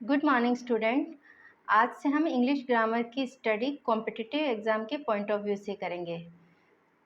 Good morning student. आज से हम इंग्लिश ग्रामर की स्टडी कॉम्पिटिटिव एग्ज़ाम के पॉइंट ऑफ व्यू से करेंगे।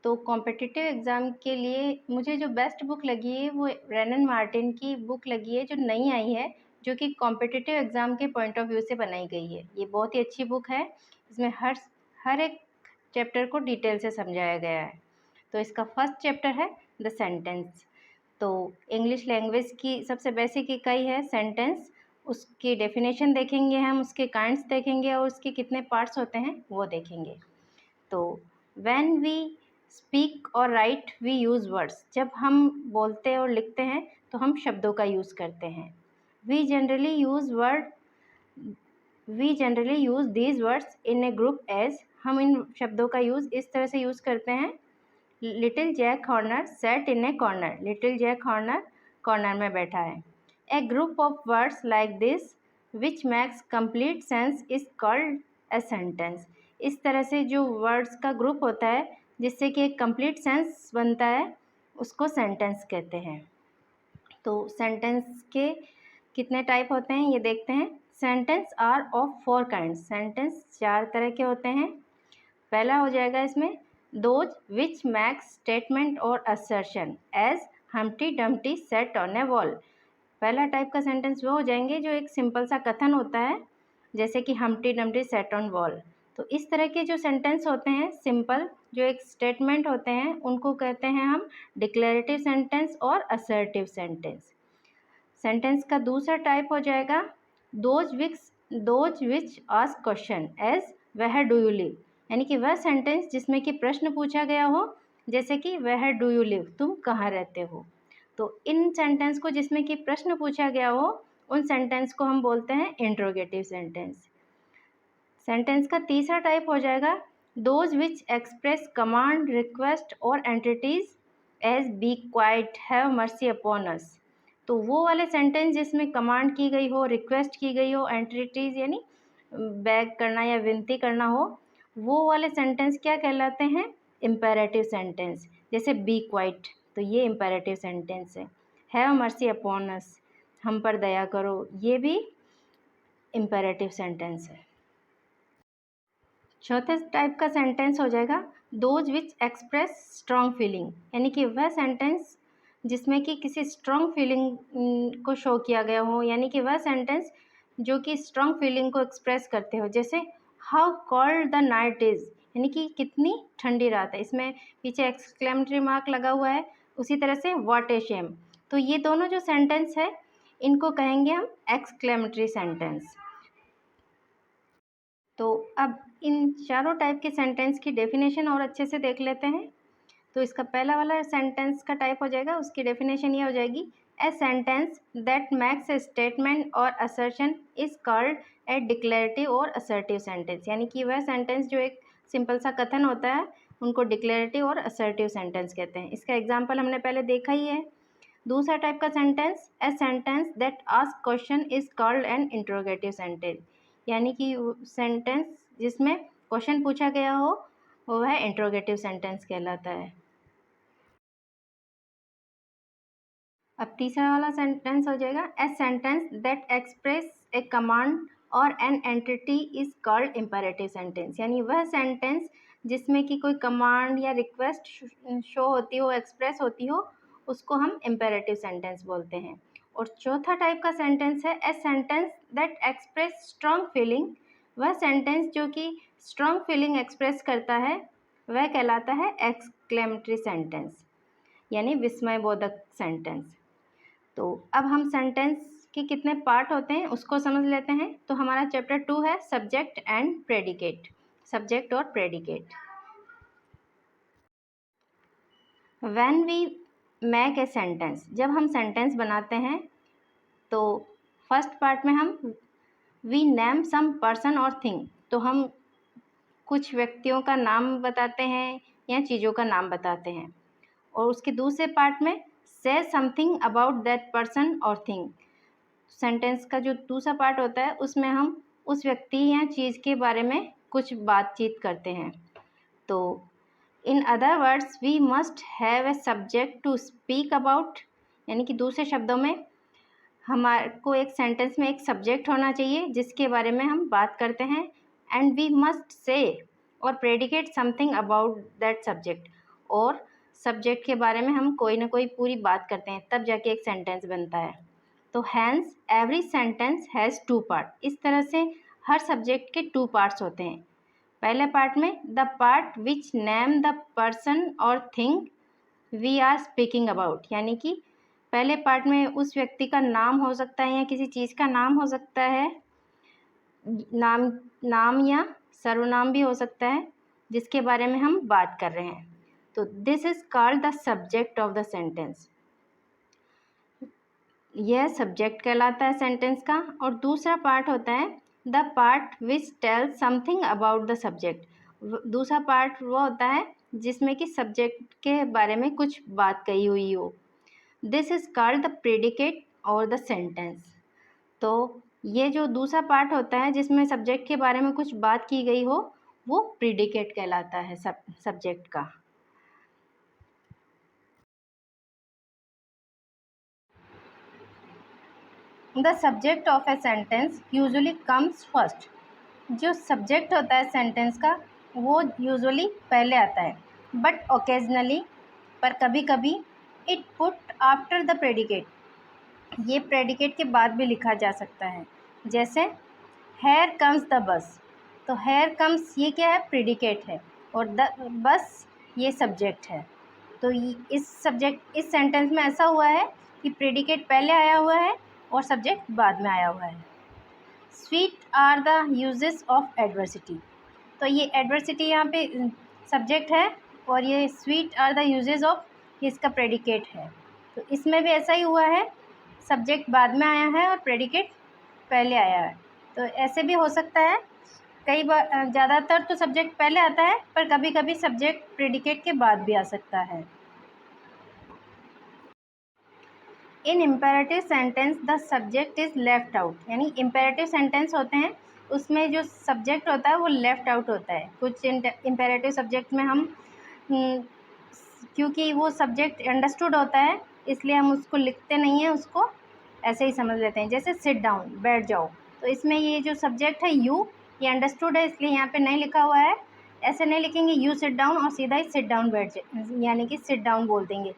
तो कॉम्पिटिटिव एग्ज़ाम के लिए मुझे जो बेस्ट बुक लगी है वो रेनन मार्टिन की बुक लगी है, जो नई आई है, जो कि कॉम्पिटिटिव एग्ज़ाम के पॉइंट ऑफ व्यू से बनाई गई है। ये बहुत ही अच्छी बुक है। इसमें हर एक चैप्टर को डिटेल से समझाया गया है। तो इसका फर्स्ट चैप्टर है द सेंटेंस। तो इंग्लिश लैंग्वेज की सबसे बेसिक इकाई है सेंटेंस। उसकी डेफिनेशन देखेंगे हम, उसके काइंड्स देखेंगे और उसके कितने पार्ट्स होते हैं वो देखेंगे। तो व्हेन वी स्पीक और राइट वी यूज़ वर्ड्स। जब हम बोलते और लिखते हैं तो हम शब्दों का यूज़ करते हैं। We generally use these words in a group as. हम इन शब्दों का यूज़ इस तरह से यूज़ करते हैं। Little Jack Horner sat in a corner. Little Jack Horner corner में बैठा है। A group of words like this which makes complete sense is called a sentence। इस तरह से जो वर्ड्स का ग्रुप होता है जिससे कि एक कंप्लीट सेंस बनता है उसको सेंटेंस कहते हैं। तो सेंटेंस के कितने टाइप होते हैं ये देखते हैं। Sentence are of 4 kinds. Sentence 4 तरह के होते हैं। पहला हो जाएगा इसमें दोज विच मैक्स स्टेटमेंट और assertion as Humpty Dumpty sat on a wall. पहला टाइप का सेंटेंस वो हो जाएंगे जो एक सिंपल सा कथन होता है, जैसे कि Humpty Dumpty sat on wall. तो इस तरह के जो सेंटेंस होते हैं सिंपल, जो एक स्टेटमेंट होते हैं, उनको कहते हैं हम डिक्लेरेटिव सेंटेंस और असर्टिव सेंटेंस। सेंटेंस का दूसरा टाइप हो जाएगा those which ask question as where do you live. यानी कि वह सेंटेंस जिसमें कि प्रश्न पूछा गया हो, जैसे कि वेयर डू यू लिव, तुम कहाँ रहते हो। तो इन सेंटेंस को जिसमें कि प्रश्न पूछा गया हो, उन सेंटेंस को हम बोलते हैं इंट्रोगेटिव सेंटेंस। सेंटेंस का तीसरा टाइप हो जाएगा those which express command request और entities as be quiet have mercy upon us. तो वो वाले सेंटेंस जिसमें कमांड की गई हो, रिक्वेस्ट की गई हो, एंटिटीज यानी बैग करना या विनती करना हो, वो वाले सेंटेंस क्या कहलाते हैं? Imperative sentence. जैसे बी क्वाइट, तो ये इम्पेरेटिव सेंटेंस है। हैव मर्सी अपॉन अस, हम पर दया करो, ये भी इम्पेरेटिव सेंटेंस है। चौथे टाइप का सेंटेंस हो जाएगा those which express strong feeling. यानी कि वह सेंटेंस जिसमें कि किसी स्ट्रॉन्ग फीलिंग को शो किया गया हो, यानी कि वह सेंटेंस जो कि स्ट्रॉन्ग फीलिंग को एक्सप्रेस करते हो। जैसे how cold the night is, यानी कि कितनी ठंडी रात है। इसमें पीछे एक्सक्लेमेटरी मार्क लगा हुआ है। उसी तरह से व्हाट ए शेम। तो ये दोनों जो सेंटेंस है इनको कहेंगे हम एक्सक्लेमेटरी सेंटेंस। तो अब इन चारों टाइप के सेंटेंस की डेफिनेशन और अच्छे से देख लेते हैं। तो इसका पहला वाला सेंटेंस का टाइप हो जाएगा, उसकी डेफिनेशन ये हो जाएगी a sentence that makes a statement और assertion is called a declarative और असर्टिव सेंटेंस। यानी कि वह सेंटेंस जो एक सिंपल सा कथन होता है उनको डिक्लेरेटिव और असर्टिव सेंटेंस कहते हैं। इसका एग्जाम्पल हमने पहले देखा ही है। दूसरा टाइप का sentence A sentence that ask question is called an interrogative sentence. यानी कि सेंटेंस जिसमें क्वेश्चन पूछा गया हो वो है इंट्रोगेटिव सेंटेंस कहलाता है। अब तीसरा वाला सेंटेंस हो जाएगा a sentence that express a command और an entity is called imperative sentence. यानी वह सेंटेंस जिसमें कि कोई कमांड या रिक्वेस्ट शो होती हो, एक्सप्रेस होती हो, उसको हम इम्पेरेटिव सेंटेंस बोलते हैं। और चौथा टाइप का सेंटेंस है ए sentence that express strong feeling. वह सेंटेंस जो कि स्ट्रॉन्ग फीलिंग एक्सप्रेस करता है वह कहलाता है एक्सक्लेमेटरी सेंटेंस, यानी विस्मयबोधक सेंटेंस। तो अब हम सेंटेंस के कितने पार्ट होते हैं उसको समझ लेते हैं। तो हमारा चैप्टर 2 है सब्जेक्ट एंड प्रेडिकेट। सब्जेक्ट और predicate. When we make a sentence, जब हम सेंटेंस बनाते हैं तो फर्स्ट पार्ट में हम वी नेम सम पर्सन और थिंग। तो हम कुछ व्यक्तियों का नाम बताते हैं या चीज़ों का नाम बताते हैं। और उसके दूसरे पार्ट में से समथिंग अबाउट दैट पर्सन और थिंग। सेंटेंस का जो दूसरा पार्ट होता है उसमें हम उस व्यक्ति या चीज़ के बारे में कुछ बातचीत करते हैं। तो in other words we must have a subject to speak about. यानी कि दूसरे शब्दों में हमारे को एक सेंटेंस में एक सब्जेक्ट होना चाहिए जिसके बारे में हम बात करते हैं, एंड वी मस्ट से और predicate something about that subject, और सब्जेक्ट के बारे में हम कोई ना कोई पूरी बात करते हैं, तब जाके एक सेंटेंस बनता है। तो hence every sentence has two part. इस तरह से हर सब्जेक्ट के टू पार्ट्स होते हैं। पहले पार्ट में the part which name the person और thing we are speaking about, यानी कि पहले पार्ट में उस व्यक्ति का नाम हो सकता है या किसी चीज़ का नाम हो सकता है, नाम या सर्वनाम भी हो सकता है, जिसके बारे में हम बात कर रहे हैं। तो this is called the subject of the sentence. यह सब्जेक्ट कहलाता है सेंटेंस का। और दूसरा पार्ट होता है the part which tells something about the subject. दूसरा पार्ट वो होता है जिसमें कि सब्जेक्ट के बारे में कुछ बात कही हुई हो। This is called the predicate और द सेंटेंस। तो ये जो दूसरा पार्ट होता है जिसमें सब्जेक्ट के बारे में कुछ बात की गई हो, वो प्रेडिकेट कहलाता है सब्जेक्ट का। The subject of a sentence usually comes first. जो सब्जेक्ट होता है सेंटेंस का वो यूजुअली पहले आता है, बट ओकेजनली, पर कभी कभी, it put after the predicate. ये प्रेडिकेट के बाद भी लिखा जा सकता है। जैसे हेयर कम्स द बस। तो हेयर कम्स ये क्या है? प्रेडिकेट है, और द बस ये सब्जेक्ट है। तो इस सेंटेंस में ऐसा हुआ है कि प्रेडिकेट पहले आया हुआ है और सब्जेक्ट बाद में आया हुआ है। Sweet are the uses of adversity. तो ये एडवर्सिटी यहाँ पे सब्जेक्ट है, और ये sweet are the uses of, ये इसका प्रेडिकेट है। तो इसमें भी ऐसा ही हुआ है, सब्जेक्ट बाद में आया है और प्रेडिकेट पहले आया है। तो ऐसे भी हो सकता है, कई बार, ज़्यादातर तो सब्जेक्ट पहले आता है, पर कभी कभी सब्जेक्ट प्रेडिकेट के बाद भी आ सकता है। In imperative sentence the subject is left out. यानी इम्पेरेटिव सेंटेंस होते हैं उसमें जो सब्जेक्ट होता है वो लेफ्ट आउट होता है। कुछ इम्पेरेटिव सब्जेक्ट में हम क्योंकि वो सब्जेक्ट अंडरस्टूड होता है इसलिए हम उसको लिखते नहीं हैं, उसको ऐसे ही समझ लेते हैं। जैसे सिट डाउन, बैठ जाओ। तो इसमें ये जो सब्जेक्ट है यू, ये अंडरस्टूड है इसलिए यहाँ पे नहीं लिखा हुआ है। ऐसे नहीं लिखेंगे यू सिट डाउन और सीधा ही सिट डाउन बैठ यानी कि सिट डाउन बोल देंगे।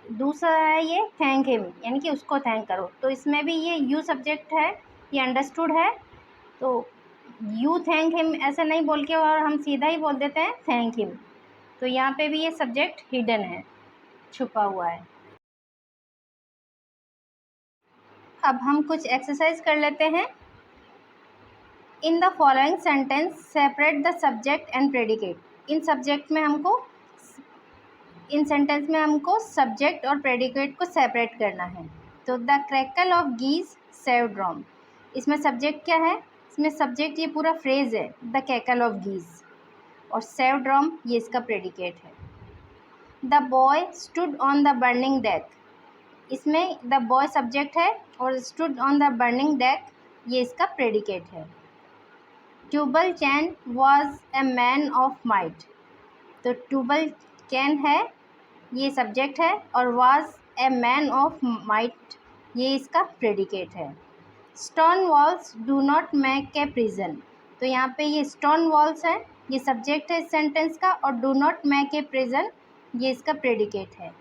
दूसरा है ये थैंक हिम, यानी कि उसको थैंक करो। तो इसमें भी ये यू सब्जेक्ट है, ये अंडरस्टूड है, तो यू थैंक हिम ऐसे नहीं बोल के और हम सीधा ही बोल देते हैं थैंक हिम। तो यहाँ पे भी ये सब्जेक्ट हिडन है, छुपा हुआ है। अब हम कुछ एक्सरसाइज कर लेते हैं। In the following sentence separate the subject and predicate. In sentence में हमको सब्जेक्ट और प्रेडिकेट को सेपरेट करना है। तो द क्रैकल ऑफ गीज सेव्ड रोम। इसमें सब्जेक्ट क्या है? इसमें सब्जेक्ट ये पूरा फ्रेज है, द क्रैकल ऑफ गीज, और सेव्ड रोम ये इसका प्रेडिकेट है। The boy stood on the burning deck. इसमें द बॉय सब्जेक्ट है और stood on the burning deck ये इसका प्रेडिकेट है। Tubal Cain was a man of might. तो ट्यूबल चैन है, ये सब्जेक्ट है, और was a man of might ये इसका प्रेडिकेट है। Stone walls do not make a prison. तो यहाँ पे ये स्टोन वॉल्स है, ये सब्जेक्ट है इस सेंटेंस का, और do not make a prison ये इसका प्रेडिकेट है।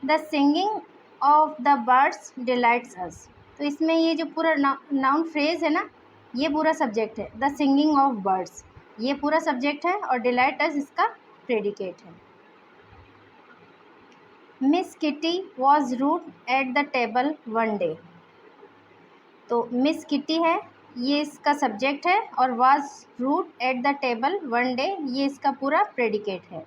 The singing of the birds delights us. तो इसमें ये जो पूरा नाउन फ्रेज है ना, ये पूरा सब्जेक्ट है। द सिंगिंग ऑफ बर्ड्स ये पूरा सब्जेक्ट है, और डिलाइट अस इसका प्रेडिकेट है। Miss Kitty was rude at the table one day. तो मिस किटी है, ये इसका सब्जेक्ट है, और was rude at the table one day ये इसका पूरा प्रेडिकेट है।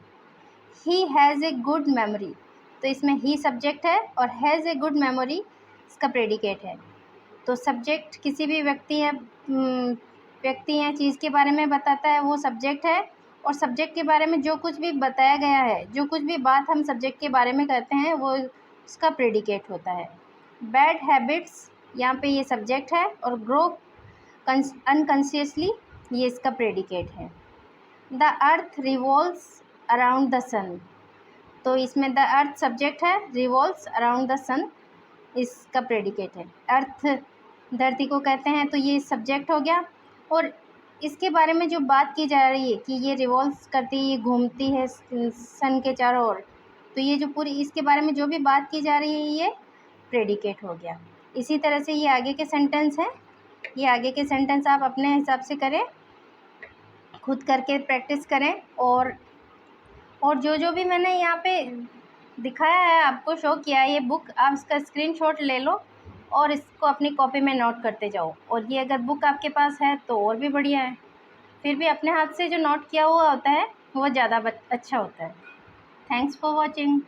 He has a good memory. तो इसमें ही सब्जेक्ट है और हैज़ ए गुड मेमोरी इसका प्रेडिकेट है। तो सब्जेक्ट किसी भी व्यक्ति या चीज़ के बारे में बताता है वो सब्जेक्ट है, और सब्जेक्ट के बारे में जो कुछ भी बताया गया है, जो कुछ भी बात हम सब्जेक्ट के बारे में करते हैं वो उसका प्रेडिकेट होता है। बैड हैबिट्स यहाँ पे ये सब्जेक्ट है, और ग्रो अनकॉन्शियसली ये इसका प्रेडिकेट है। The earth revolves around the sun. तो इसमें द अर्थ सब्जेक्ट है, रिवॉल्व्स अराउंड द सन इसका प्रेडिकेट है। अर्थ धरती को कहते हैं, तो ये सब्जेक्ट हो गया। और इसके बारे में जो बात की जा रही है कि ये रिवॉल्व करती है, ये घूमती है सन के चारों ओर, तो ये जो पूरी इसके बारे में जो भी बात की जा रही है ये प्रेडिकेट हो गया। इसी तरह से ये आगे के सेंटेंस हैं, ये आगे के सेंटेंस आप अपने हिसाब से करें, खुद करके प्रैक्टिस करें। और जो भी मैंने यहाँ पे दिखाया है, आपको शो किया है, ये बुक आप इसका स्क्रीनशॉट ले लो और इसको अपनी कॉपी में नोट करते जाओ। और ये अगर बुक आपके पास है तो और भी बढ़िया है, फिर भी अपने हाथ से जो नोट किया हुआ होता है वो ज़्यादा अच्छा होता है। Thanks for watching.